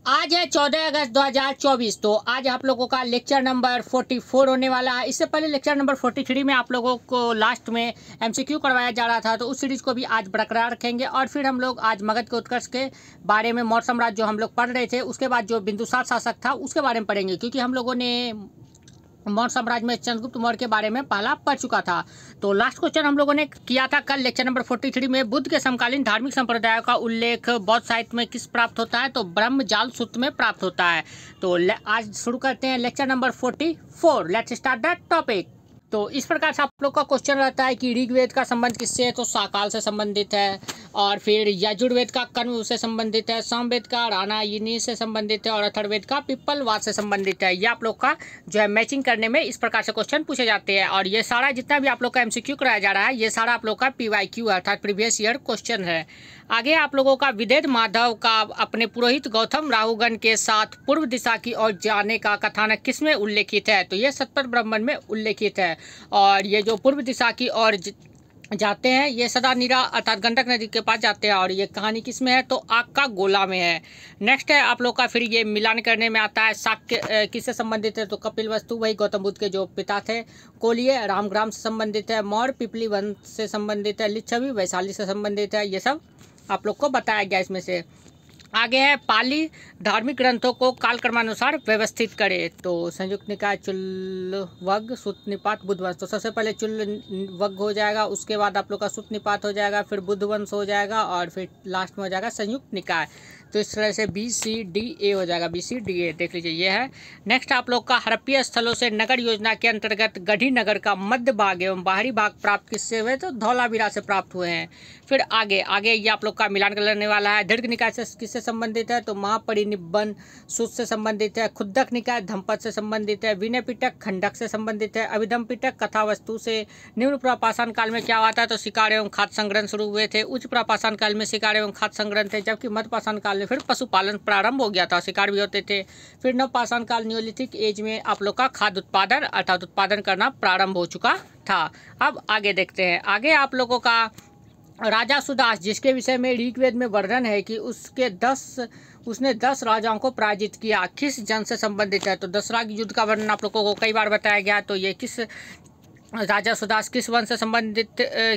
आज है 14 अगस्त 2024। तो आज आप लोगों का लेक्चर नंबर 44 होने वाला है। इससे पहले लेक्चर नंबर 43 में आप लोगों को लास्ट में एमसीक्यू करवाया जा रहा था, तो उस सीरीज़ को भी आज बरकरार रखेंगे। और फिर हम लोग आज मगध के उत्कर्ष के बारे में, मौर्य साम्राज्य जो हम लोग पढ़ रहे थे, उसके बाद जो बिंदुसार शासक था उसके बारे में पढ़ेंगे, क्योंकि हम लोगों ने मौर्य साम्राज्य में चंद्रगुप्त मौर्य के बारे में पहला पढ़ चुका था। तो लास्ट क्वेश्चन हम लोगों ने किया था कल लेक्चर नंबर 43 में, बुद्ध के समकालीन धार्मिक संप्रदायों का उल्लेख बौद्ध साहित्य में किस प्राप्त होता है? तो ब्रह्मजाल सूत्र में प्राप्त होता है। तो आज शुरू करते हैं lecture number 44। Let's start the topic. तो इस प्रकार से आप लोग का क्वेश्चन रहता है कि ऋग्वेद का संबंध किससे है? तो साकाल से संबंधित है। और फिर यजुर्वेद का कण्व से संबंधित है, सामवेद का राणायिनी से संबंधित है, और अथर्ववेद का पिप्पलवाद से संबंधित है। ये आप लोग का जो है मैचिंग करने में इस प्रकार से क्वेश्चन पूछे जाते हैं। और ये सारा जितना भी आप लोग का एमसीक्यू कराया जा रहा है, ये सारा आप लोग का पीवाईक्यू अर्थात प्रीवियस ईयर क्वेश्चन है। आगे आप लोगों का विदेह माधव का अपने पुरोहित गौतम राहुगण के साथ पूर्व दिशा की ओर जाने का कथानक किसमें उल्लेखित है? तो ये सतपथ ब्राह्मण में उल्लेखित है। और ये जो पूर्व दिशा की ओर जाते हैं, ये सदा नीरा अर्थात गंडक नदी के पास जाते हैं। और ये कहानी किस में है? तो आग का गोला में है। नेक्स्ट है आप लोग का, फिर ये मिलान करने में आता है शाक्य किससे संबंधित है? तो कपिल वस्तु वही गौतम बुद्ध के जो पिता थे। कोलिय रामग्राम से संबंधित है। मौर्य पिपली वंश से संबंधित है। लिच्छवी वैशाली से संबंधित है। ये सब आप लोग को बताया गया इसमें से। आगे है पाली धार्मिक ग्रंथों को कालक्रमानुसार व्यवस्थित करे। तो संयुक्त निकाय, चुल्लवग, सुत्त निपात, बुद्ध वंश। तो सबसे पहले चुल्लवग हो जाएगा, उसके बाद आप लोग का सुत्त निपात हो जाएगा, फिर बुद्ध वंश हो जाएगा, और फिर लास्ट में हो जाएगा संयुक्त निकाय। तो इस तरह से BCDA हो जाएगा। BCDA देख लीजिए, ये है। नेक्स्ट आप लोग का हड़प्पीय स्थलों से नगर योजना के अंतर्गत गढ़ी नगर का मध्य भाग एवं बाहरी भाग प्राप्त किससे हुए? तो धौलावीरा से प्राप्त हुए हैं। फिर आगे ये आप लोग का मिलान करने वाला है। दीर्घ निकाय से किससे संबंधित है? तो महापरिनिब्बन सूत्र से संबंधित है। खुद्दक निकाय धम्पद से संबंधित है। विनय पिटक खंडक से संबंधित है। अभिधम पिटक कथा वस्तु से। निम्न प्रापाषाण काल में क्या हुआ था? तो शिकार एवं खाद्य संग्रहण शुरू हुए थे। उच्च प्रापाषाण काल में शिकार एवं खाद्य संग्रहण थे, जबकि मध्य पाषाण काल में फिर पशुपालन प्रारंभ हो गया था, शिकार भी होते थे। फिर नवपाषाण काल न्योलिथिक एज में आप लोग का खाद्य उत्पादन अर्थात उत्पादन करना प्रारंभ हो चुका था। अब आगे देखते हैं। आगे आप लोगों का राजा सुदास, जिसके विषय में ऋग्वेद में वर्णन है कि उसने 10 राजाओं को पराजित किया, किस जन से संबंधित है? तो दसरा युद्ध का वर्णन आप लोगों को कई बार बताया गया। तो ये किस राजा सुदास किस वंश से संबंधित,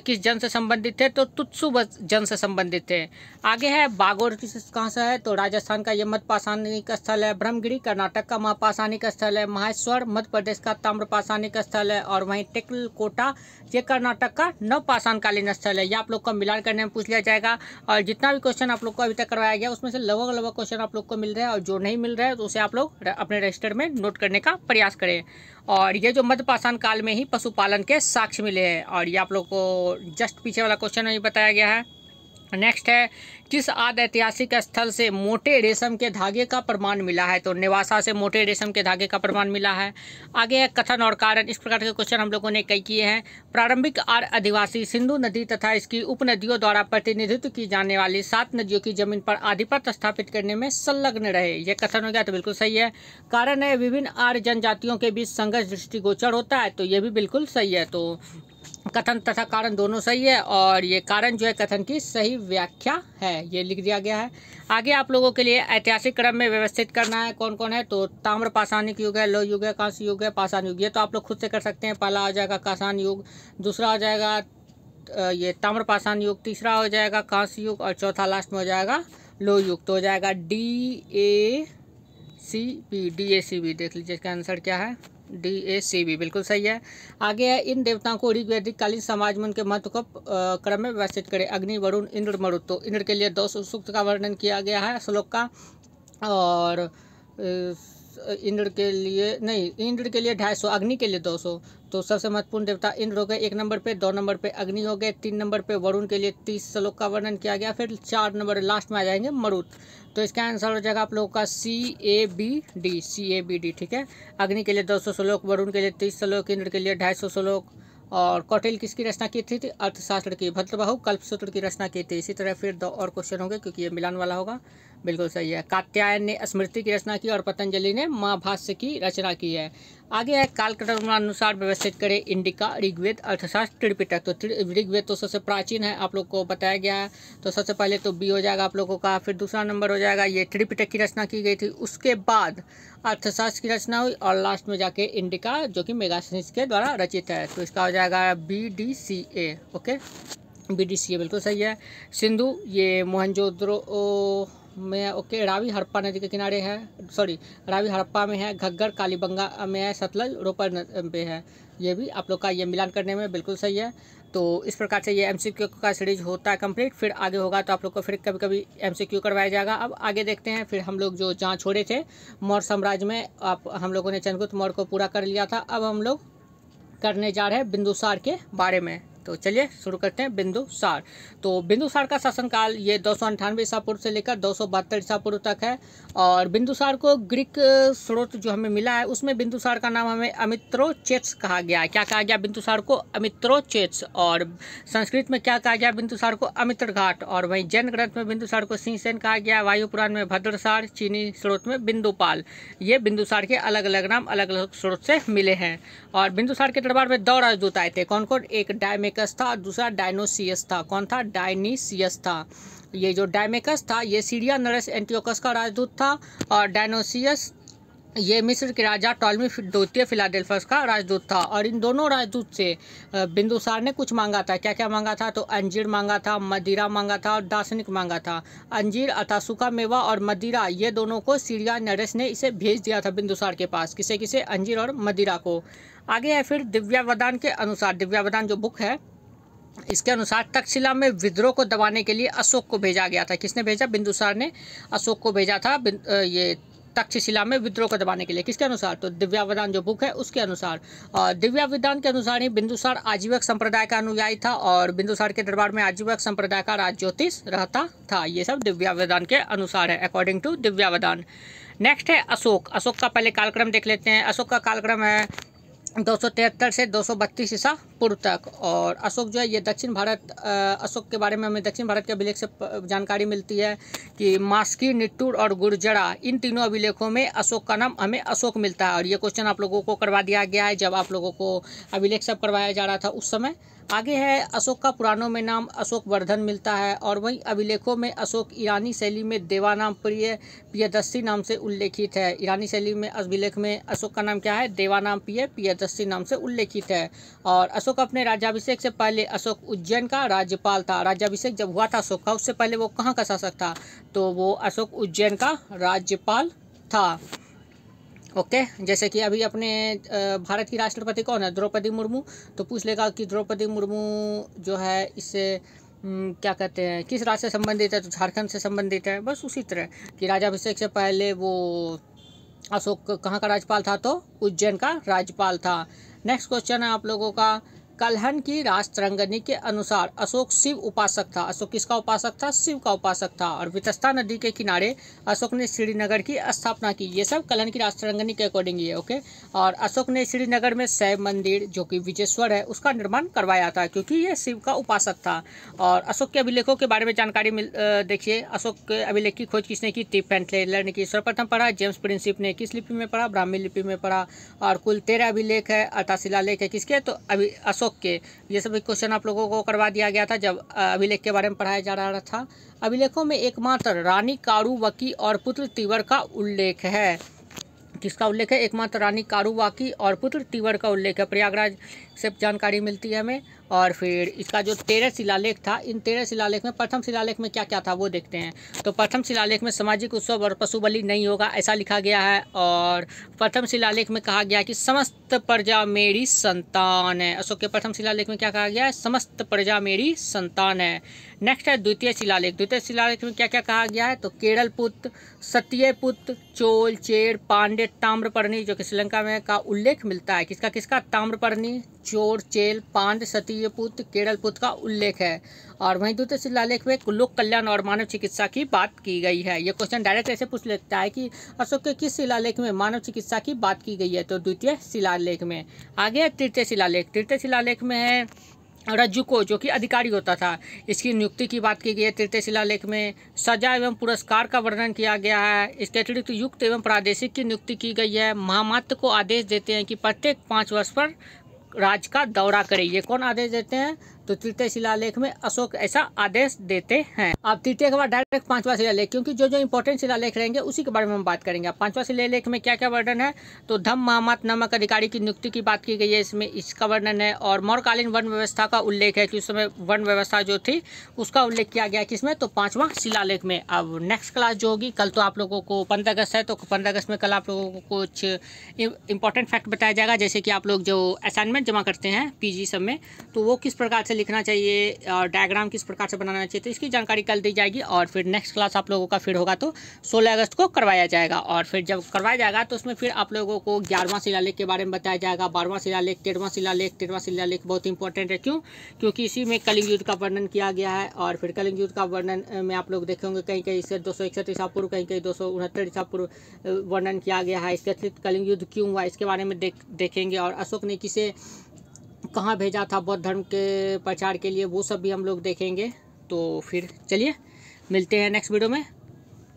किस जन से संबंधित थे? तो तुत्सु जन से संबंधित थे। आगे है बागोर कहाँ से है? तो राजस्थान का यह मध्यपाषाणिक स्थल है। ब्रह्मगिरी कर्नाटक का महापाषाणिक स्थल है। महेश्वर मध्य प्रदेश का ताम्रपाषाणिक स्थल है। और वहीं टेकलकोटा ये कर्नाटक का नवपाषाणकालीन स्थल है। ये आप लोग का मिलान करने में पूछ लिया जाएगा। और जितना भी क्वेश्चन आप लोग को अभी तक करवाया गया, उसमें से लगभग क्वेश्चन आप लोग को मिल रहा है, और जो नहीं मिल रहा है तो उसे आप लोग अपने रजिस्टर में नोट करने का प्रयास करें। और ये जो मध्यपाषाण काल में ही पशुपालन के साक्ष्य मिले हैं, और ये आप लोग को जस्ट पीछे वाला क्वेश्चन में बताया गया है। नेक्स्ट है, किस आदि ऐतिहासिक स्थल से मोटे रेशम के धागे का प्रमाण मिला है? तो नेवासा से मोटे रेशम के धागे का प्रमाण मिला है। आगे है कथन और कारण। इस प्रकार के क्वेश्चन हम लोगों ने कई किए हैं। प्रारंभिक आर्य अधिवासी सिंधु नदी तथा इसकी उपनदियों द्वारा प्रतिनिधित्व की जाने वाली 7 नदियों की जमीन पर आधिपत्य स्थापित करने में संलग्न रहे। ये कथन हो गया, तो बिल्कुल सही है। कारण है, विभिन्न आर्य जनजातियों के बीच संघर्ष दृष्टिगोचर होता है। तो ये भी बिल्कुल सही है। तो कथन तथा कारण दोनों सही है, और ये कारण जो है कथन की सही व्याख्या है, ये लिख दिया गया है। आगे आप लोगों के लिए ऐतिहासिक क्रम में व्यवस्थित करना है कौन कौन है। तो ताम्र पाषाणिक युग है, लौह युग है, कांस्य युग है, पाषाण युग। ये तो आप लोग खुद से कर सकते हैं। पहला हो जाएगा कांस्य युग, दूसरा हो जाएगा ये ताम्र पाषाण युग, तीसरा हो जाएगा कांस्य युग, और चौथा लास्ट में हो जाएगा लौह युग। तो हो जाएगा DACB। देख लीजिए इसका आंसर क्या है, DACB बिल्कुल सही है। आगे है, इन देवताओं को ऋग्वैदिक कालीन समाज में उनके महत्व को क्रम में व्यवस्थित करें। अग्नि, वरुण, इंद्र, मरुत। तो इंद्र के लिए 200 सूक्त का वर्णन किया गया है श्लोक का, और इंद्र के लिए 250, अग्नि के लिए 200। तो सबसे महत्वपूर्ण देवता इंद्र हो गए 1 नंबर पे, 2 नंबर पे अग्नि हो गए, 3 नंबर पे वरुण के लिए 30 श्लोक का वर्णन किया गया, फिर 4 नंबर लास्ट में आ जाएंगे मरुत। तो इसका आंसर हो जाएगा आप लोगों का CABD। ठीक है, अग्नि के लिए 200 श्लोक, वरुण के लिए 30 श्लोक, इंद्र के लिए 250 श्लोक। और कौटिल्य किसकी रचना की थी? अर्थशास्त्र की। भद्रबाहु कल्पसूत्र की रचना की थी। इसी तरह फिर 2 और क्वेश्चन होंगे, क्योंकि ये मिलान वाला होगा। बिल्कुल सही है। कात्यायन ने स्मृति की रचना की और पतंजलि ने महाभाष्य की रचना की है। आगे है कालक्रमानुसार व्यवस्थित करें इंडिका, ऋग्वेद, अर्थशास्त्र, त्रिपिटक। तो ऋग्वेद तो सबसे प्राचीन है, आप लोग को बताया गया है, तो सबसे पहले तो बी हो जाएगा आप लोगों का। फिर दूसरा नंबर हो जाएगा ये त्रिपिटक की रचना की गई थी, उसके बाद अर्थशास्त्र की रचना हुई और लास्ट में जाके इंडिका जो कि मेगास्थनीज के द्वारा रचित है। तो इसका हो जाएगा BDCA। ओके, BDCA बिल्कुल सही है। सिंधु ये मोहनजोदड़ो में, ओके, रावी हड़प्पा नदी के किनारे है, सॉरी रावी हड़प्पा में है, घग्गर कालीबंगा में है, सतलज रोपर पे है। ये भी आप लोग का ये मिलान करने में बिल्कुल सही है। तो इस प्रकार से ये MCQ का सीरीज होता है कंप्लीट। फिर आगे होगा तो आप लोग को फिर कभी कभी MCQ करवाया जाएगा। अब आगे देखते हैं, फिर हम लोग जो जहाँ छोड़े थे मौर्य साम्राज्य में, आप हम लोगों ने चंद्रगुप्त मौर्य को पूरा कर लिया था। अब हम लोग करने जा रहे हैं बिंदुसार के बारे में। तो चलिए शुरू करते हैं बिंदुसार। तो बिंदुसार का शासनकाल ये 298 ईसा पूर्व से लेकर 272 ईसा पूर्व तक है। और बिंदुसार को ग्रीक स्रोत जो हमें मिला है उसमें बिंदुसार का नाम हमें अमित्रोचेत्स कहा गया है। क्या कहा गया बिंदुसार को? अमित्रोचेत्स। और संस्कृत में क्या कहा गया बिंदुसार को? अमित्रघाट। और वहीं जैन ग्रंथ में बिंदुसार को सिंहसेन कहा गया, वायु पुराण में भद्रसार, चीनी स्रोत में बिंदुपाल। ये बिंदुसार के अलग अलग नाम अलग अलग स्रोत से मिले हैं। और बिंदुसार के दरबार में 2 राजदूत आए थे। कौन कौन? एक डायमेकस था और दूसरा डायनोसियस था। कौन था? डायनीसियस था। ये जो डायमेकस था ये सीरिया नरेश एंटियोकस का राजदूत था और डायनोसियस ये मिस्र के राजा टॉलमी द्वितीय फिलाडेल्फस का राजदूत था। और इन दोनों राजदूत से बिंदुसार ने कुछ मांगा था। क्या क्या मांगा था? तो अंजीर मांगा था, मदिरा मांगा था और दार्शनिक मांगा था। अंजीर अर्थात सूखा मेवा और मदिरा ये दोनों को सीरिया नरेश ने इसे भेज दिया था बिंदुसार के पास। किसे किसे? अंजीर और मदिरा को। आगे है फिर दिव्यावदान के अनुसार, दिव्यावदान जो बुक है इसके अनुसार तक्षशिला में विद्रोह को दबाने के लिए अशोक को भेजा गया था। किसने भेजा? बिंदुसार ने अशोक को भेजा था ये तक्षशिला में विद्रोह को दबाने के लिए। किसके अनुसार? तो दिव्यावदान जो बुक है उसके अनुसार। और दिव्यावदान के अनुसार ही बिंदुसार आजीवक संप्रदाय का अनुयायी था और बिंदुसार के दरबार में आजीवक संप्रदाय का राज ज्योतिष रहता था। ये सब दिव्यावदान के अनुसार है, अकॉर्डिंग टू दिव्यावदान। नेक्स्ट है अशोक। अशोक का पहले कालक्रम देख लेते हैं। अशोक का कालक्रम है 273 से 232 ईसा पूर्व तक। और अशोक जो है ये दक्षिण भारत, अशोक के बारे में हमें दक्षिण भारत के अभिलेख से जानकारी मिलती है कि मास्की, निट्टूर और गुर्जरा इन तीनों अभिलेखों में अशोक का नाम हमें अशोक मिलता है। और ये क्वेश्चन आप लोगों को करवा दिया गया है जब आप लोगों को अभिलेख सब करवाया जा रहा था उस समय। आगे है अशोक का पुराणों में नाम अशोक वर्धन मिलता है और वहीं अभिलेखों में अशोक ईरानी शैली में देवानाम प्रियदर्शी नाम से उल्लेखित है। ईरानी शैली में अभिलेख में अशोक का नाम क्या है? देवानाम प्रियदर्शी नाम से उल्लेखित है। और अशोक अपने राज्याभिषेक से पहले अशोक उज्जैन का राज्यपाल था। राज्याभिषेक जब हुआ था अशोक का उससे पहले वो कहाँ का शासक था? तो वो अशोक उज्जैन का राज्यपाल था। ओके, जैसे कि अभी अपने भारत की राष्ट्रपति कौन है? द्रौपदी मुर्मू। तो पूछ लेगा कि द्रौपदी मुर्मू जो है इससे क्या कहते हैं, किस राज्य से संबंधित है? तो झारखंड से संबंधित है। बस उसी तरह कि राज्याभिषेक से पहले वो अशोक कहाँ का राज्यपाल था? तो उज्जैन का राज्यपाल था। नेक्स्ट क्वेश्चन है आप लोगों का, कल्हन की राजतरंगिणी के अनुसार अशोक शिव उपासक था। अशोक किसका उपासक था? शिव का उपासक था। और वितस्ता नदी के किनारे अशोक ने श्रीनगर की स्थापना की। ये सब कल्हन की राजतरंगिणी के अकॉर्डिंग ही है। ओके, और अशोक ने श्रीनगर में शैव मंदिर जो कि विजेश्वर है उसका निर्माण करवाया था क्योंकि ये शिव का उपासक था। और अशोक के अभिलेखों के बारे में जानकारी देखिए। अशोक के अभिलेख की खोज किसने की? टिप एंड टेलर ने की। सर्वप्रथम पढ़ा जेम्स प्रिंसिप ने। किस लिपि में पढ़ा? ब्राह्मी लिपि में पढ़ा। और कुल 13 अभिलेख है अर्थात शिलालेख है। किसके? तो अशोक के। ये सभी क्वेश्चन आप लोगों को करवा दिया गया था जब अभिलेख के बारे में पढ़ाया जा रहा था। अभिलेखों में एकमात्र रानी कारुवकी और पुत्र तिवर का उल्लेख है। किसका उल्लेख है? एकमात्र रानी कारुवाकी और पुत्र तिवर का उल्लेख है। प्रयागराज से जानकारी मिलती है हमें। और फिर इसका जो 13 शिलालेख था, इन 13 शिलालेख में प्रथम शिलालेख में क्या क्या था वो देखते हैं। तो प्रथम शिलालेख में सामाजिक उत्सव और पशु बलि नहीं होगा ऐसा लिखा गया है। और प्रथम शिलालेख में कहा गया कि समस्त प्रजा मेरी संतान है। अशोक के प्रथम शिलालेख में क्या कहा गया है? समस्त प्रजा मेरी संतान है। नेक्स्ट है द्वितीय शिलालेख। द्वितीय शिलालेख में क्या क्या कहा गया है? तो केरल पुत्र, सत्यपुत्र, चोल, चेर, पांड्य, ताम्रपर्णी जो कि श्रीलंका में का उल्लेख मिलता है। किसका किसका? ताम्रपर्णी, चोर, चेल, पांड्य, सत्यपुत्र, केरल पुत्र का उल्लेख है। और वहीं द्वितीय शिलालेख में लोक कल्याण और मानव चिकित्सा की बात की गई है। ये क्वेश्चन डायरेक्ट ऐसे पूछ लेता है कि अशोक के किस शिलालेख में मानव चिकित्सा की बात की गई है? तो द्वितीय शिलालेख में। आगे है तृतीय शिलालेख। तृतीय शिलालेख में है रज्जु को, जो कि अधिकारी होता था, इसकी नियुक्ति की बात की गई है तृतीय शिलालेख में। सजा एवं पुरस्कार का वर्णन किया गया है। इसके अतिरिक्त युक्त एवं प्रादेशिक की नियुक्ति की गई है। महामात्य को आदेश देते हैं कि प्रत्येक 5 वर्ष पर राज्य का दौरा करें। ये कौन आदेश देते हैं? तो तृतीय शिलालेख में अशोक ऐसा आदेश देते हैं। अब तृतीय के बाद डायरेक्ट 5वां शिलालेख, क्योंकि जो जो इंपॉर्टेंट शिलालेख रहेंगे उसी के बारे में हम बात करेंगे। अब 5वां शिलालेख में क्या क्या वर्णन है? तो धम्म महामात्य नामक अधिकारी की नियुक्ति की बात की गई है, इसमें इसका वर्णन है। और मौर्यकालीन वन व्यवस्था का उल्लेख है कि उस समय वन व्यवस्था जो थी उसका उल्लेख किया गया किसमें? तो 5वां शिलालेख में। अब नेक्स्ट क्लास जो होगी कल, तो आप लोगों को 15 अगस्त है, तो 15 अगस्त में कल आप लोगों को कुछ इंपॉर्टेंट फैक्ट बताया जाएगा, जैसे कि आप लोग जो असाइनमेंट जमा करते हैं पीजी सब में, तो वो किस प्रकार से लिखना चाहिए और डायग्राम किस प्रकार से बनाना चाहिए, तो इसकी जानकारी कल दी जाएगी। और फिर नेक्स्ट क्लास आप लोगों का फिर होगा तो 16 अगस्त को करवाया जाएगा। और फिर जब करवाया जाएगा तो उसमें फिर आप लोगों को 11वां शिलालेख के बारे में बताया जाएगा, 12वां शिलालेख, 13वां शिलालेख। 13वां शिलालेख बहुत इंपॉर्टेंट है, क्यों? क्योंकि इसी में कलिंग युद्ध का वर्णन किया गया है। और फिर कलिंग युद्ध का वर्णन में आप लोग देखेंगे कहीं कहीं से 261 ईसा पूर्व, कहीं कहीं 269 ईसा पूर्व वर्णन किया गया है। इसके अतिरिक्त कलिंग युद्ध क्यों हुआ इसके बारे में देखेंगे। और अशोक ने किसे कहाँ भेजा था बौद्ध धर्म के प्रचार के लिए, वो सब भी हम लोग देखेंगे। तो फिर चलिए मिलते हैं नेक्स्ट वीडियो में।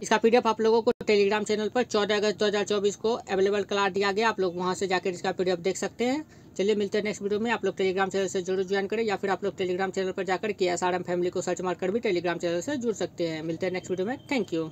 इसका पीडीएफ आप लोगों को टेलीग्राम चैनल पर 14 अगस्त 2024 को अवेलेबल करा दिया गया, आप लोग वहां से जाकर इसका पीडीएफ देख सकते हैं। चलिए मिलते हैं नेक्स्ट वीडियो में। आप लोग टेलीग्राम चैनल से जरूर ज्वाइन करें, या फिर आप लोग टेलीग्राम चैनल पर जाकर KSRM फैमिली को सर्च मारकर भी टेलीग्राम चैनल से जुड़ सकते हैं। मिलते हैं नेक्स्ट वीडियो में। Thank you.